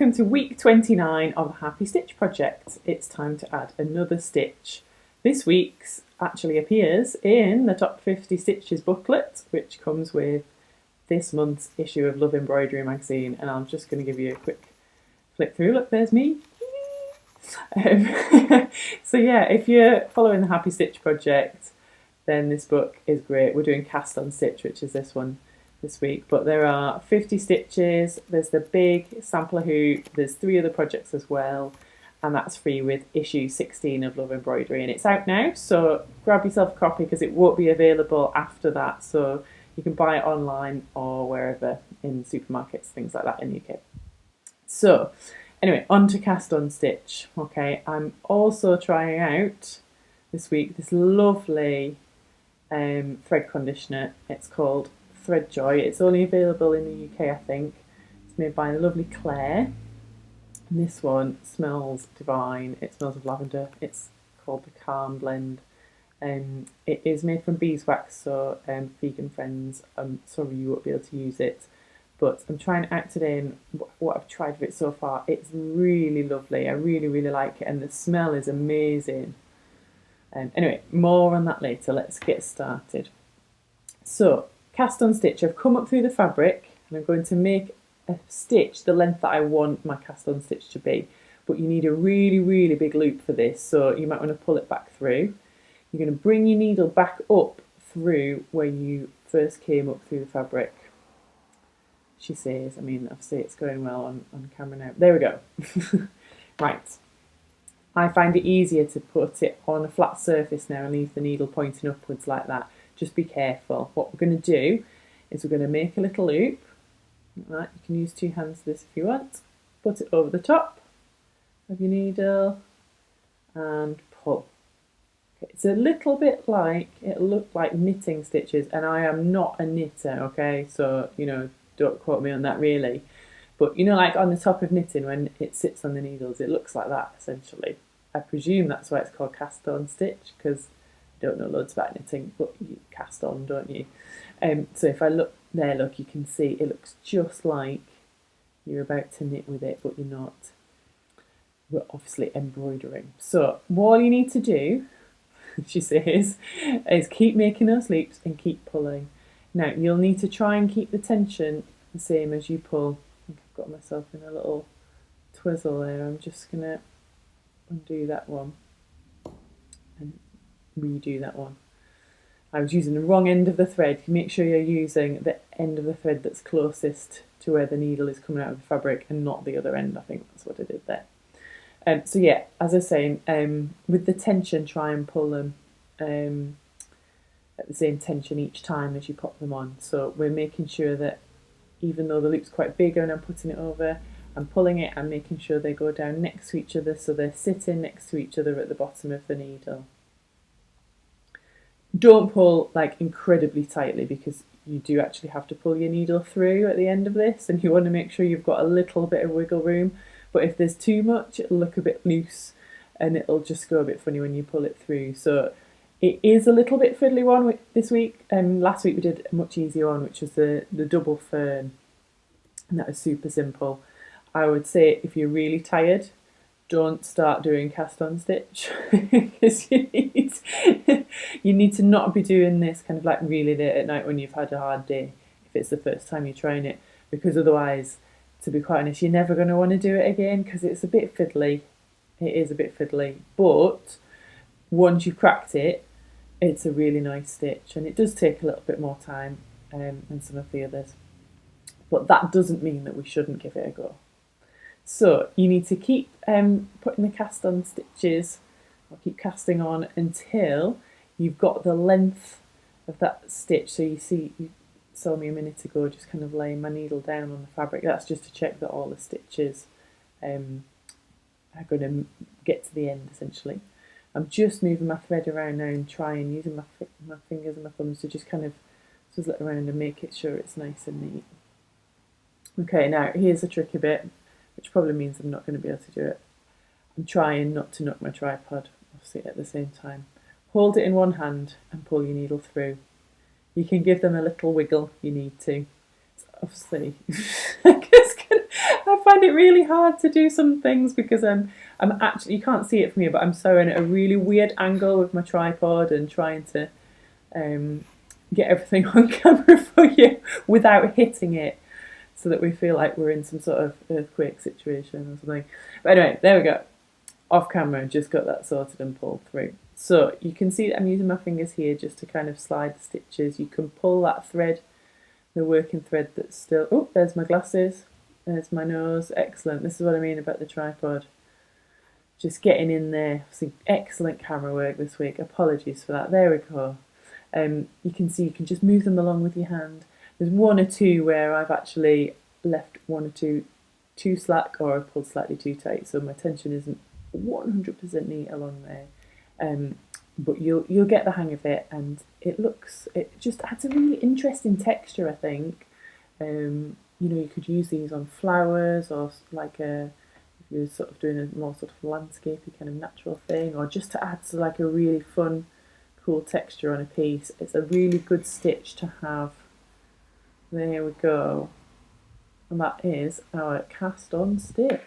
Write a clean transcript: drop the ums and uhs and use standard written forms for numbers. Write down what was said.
welcome to week 29 of the Happy Stitch project. It's time to add another stitch. This week's actually appears in the Top 50 Stitches booklet, which comes with this month's issue of Love Embroidery magazine, and I'm just going to give you a quick flick through. Look, there's me. So yeah, if you're following the Happy Stitch project, then this book is great. We're doing Cast on Stitch, which is this one this week, but there are 50 stitches. There's the big sampler hoop, there's 3 other projects as well, and that's free with issue 16 of Love Embroidery, and it's out now, so grab yourself a copy because it won't be available after that, so you can buy it online or wherever in supermarkets, things like that in the UK. So anyway, on to Cast on Stitch. Okay, I'm also trying out this week this lovely thread conditioner. It's called Thread Joy. It's only available in the UK, I think. It's made by the lovely Claire. And this one smells divine. It smells of lavender. It's called the Calm Blend. It is made from beeswax, so vegan friends, I'm sorry you won't be able to use it. But I'm trying it out today, and what I've tried of it so far, it's really lovely. I really, really like it, and the smell is amazing. Anyway, more on that later. Let's get started. So, Cast on Stitch, I've come up through the fabric and I'm going to make a stitch the length that I want my cast on stitch to be, but you need a really big loop for this, so you might want to pull it back through. You're going to bring your needle back up through where you first came up through the fabric, she says. I mean, obviously it's going well on camera now. There we go. Right, I find it easier to put it on a flat surface now and leave the needle pointing upwards like that. Just be careful. What we're going to do is we're going to make a little loop. Right, you can use 2 hands for this if you want. Put it over the top of your needle and pull. Okay, it's a little bit like, it'll look like knitting stitches, and I am not a knitter, okay? So, you know, don't quote me on that really. But, you know, like on the top of knitting when it sits on the needles, it looks like that essentially. I presume that's why it's called cast on stitch, because don't know loads about knitting, but you cast on, don't you? So if I look there, look, you can see it looks just like you're about to knit with it, but you're not. We're obviously embroidering. So all you need to do, she says, is keep making those loops and keep pulling. Now you'll need to try and keep the tension the same as you pull. I think I've got myself in a little twizzle there. I'm just gonna undo that one and redo that one. I was using the wrong end of the thread. Make sure you're using the end of the thread that's closest to where the needle is coming out of the fabric and not the other end. I think that's what I did there. So yeah, as I was saying, with the tension, try and pull them at the same tension each time as you pop them on. So we're making sure that even though the loop's quite big and I'm putting it over, I'm pulling it and making sure they go down next to each other, so they're sitting next to each other at the bottom of the needle. Don't pull like incredibly tightly, because you do actually have to pull your needle through at the end of this, and you want to make sure you've got a little bit of wiggle room. But if there's too much, it'll look a bit loose and it'll just go a bit funny when you pull it through. So it is a little bit fiddly one this week. Last week we did a much easier one, which was the double fern, and that was super simple. I would say if you're really tired, don't start doing cast on stitch, because you need to not be doing this kind of like really late at night when you've had a hard day, if it's the first time you're trying it, because otherwise, to be quite honest, you're never going to want to do it again, because it's a bit fiddly. It is a bit fiddly, but once you've cracked it, it's a really nice stitch, and it does take a little bit more time than some of the others, but that doesn't mean that we shouldn't give it a go. So you need to keep putting the cast on stitches, or keep casting on until you've got the length of that stitch. So you see, you saw me a minute ago just kind of laying my needle down on the fabric. That's just to check that all the stitches are going to get to the end essentially. I'm just moving my thread around now and trying, using my fingers and my thumbs to just kind of swizzle it around and make it sure it's nice and neat. Okay, now here's a tricky bit, which probably means I'm not going to be able to do it. I'm trying not to knock my tripod off it at the same time. Hold it in one hand and pull your needle through. You can give them a little wiggle if you need to. It's obviously, I find it really hard to do some things because I'm actually, you can't see it from here, but I'm sewing at a really weird angle with my tripod and trying to get everything on camera for you without hitting it, so that we feel like we're in some sort of earthquake situation or something. But anyway, there we go. Off camera, just got that sorted and pulled through. So you can see that I'm using my fingers here just to kind of slide the stitches. You can pull that thread, the working thread that's still... Oh, there's my glasses. There's my nose. Excellent. This is what I mean about the tripod. Just getting in there. Some excellent camera work this week. Apologies for that. There we go. You can see you can just move them along with your hand. There's one or two where I've actually left one or two too slack, or I've pulled slightly too tight, so my tension isn't 100% neat along there. But you'll get the hang of it, and it just adds a really interesting texture, I think. You could use these on flowers, or like if you're sort of doing a more sort of landscapey kind of natural thing, or just to add to like a really fun, cool texture on a piece. It's a really good stitch to have. There we go. And that is our cast on stitch.